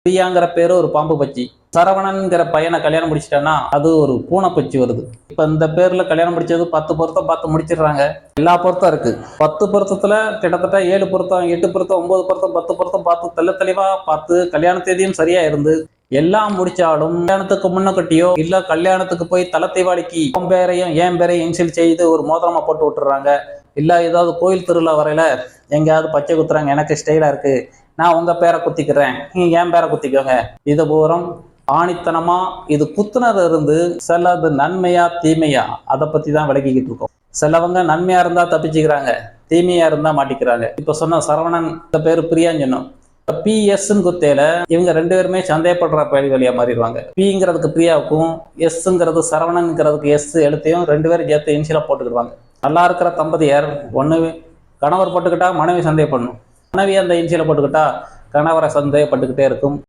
பிரியாங்கிற பேரு ஒரு பாம்பு பச்சி. சரவணன்கிற பையனை கல்யாணம் முடிச்சிட்டேன்னா அது ஒரு பூனை பச்சி வருது. இப்ப இந்த பேர்ல கல்யாணம் முடிச்சது 10 பொருத்தம் பார்த்து முடிச்சிடுறாங்க. எல்லா பொருத்தம் இருக்கு. 10 பொருத்தத்துல கிட்டத்தட்ட 7 பொருத்தம், 8 பொருத்தம், 9 பொருத்தம், 10 பொருத்தம் பார்த்து தெளிவா பார்த்து கல்யாண தேதியும் சரியா இருந்து எல்லாம் முடிச்சாலும் கல்யாணத்துக்கு முன்ன கட்டியோ இல்ல கல்யாணத்துக்கு போய் தலத்தீவாளிக்கு உன் பேரையும் என் பேரையும் இன்சில் செய்து ஒரு மோதிரமா போட்டு விட்டுறாங்க. இல்ல ஏதாவது கோயில் திருவிழா வரையில எங்கேயாவது பச்சை குத்துறாங்க, எனக்கு ஸ்டைலா இருக்கு, நான் உங்க பேரை குத்திக்கிறேன், நீங்க என் பேரை குத்திக்கோங்க. இது பூரம் ஆணித்தனமா இது குத்துனது இருந்து சிலது நன்மையா தீமையா அதை பத்தி தான் விளக்கிக்கிட்டு இருக்கோம். சிலவங்க நன்மையா இருந்தா தப்பிச்சுக்கிறாங்க, தீமையா இருந்தா மாட்டிக்கிறாங்க. இப்ப சொன்ன சரவணன் இந்த பேரு பிரியான்னு சொன்னோம். பிஎஸ்ன்னு குத்தேல இவங்க 2 பேருமே சந்தேகப்படுற வழியா மாறிடுவாங்க. பிங்கிறதுக்கு பிரியாவுக்கும் எஸ்ங்கிறது சரவணன்கிறதுக்கு எஸ் எழுத்தையும் 2 பேரும் சேர்த்து இன்சிலா போட்டுக்கிடுவாங்க. நல்லா இருக்கிற தம்பதியர் ஒண்ணு கணவர் போட்டுக்கிட்டா மனைவி சந்தேகப்படணும், மனைவி அந்த இன்சியலை போட்டுக்கிட்டா கணவரை சந்தேகப்பட்டுக்கிட்டே இருக்கும்.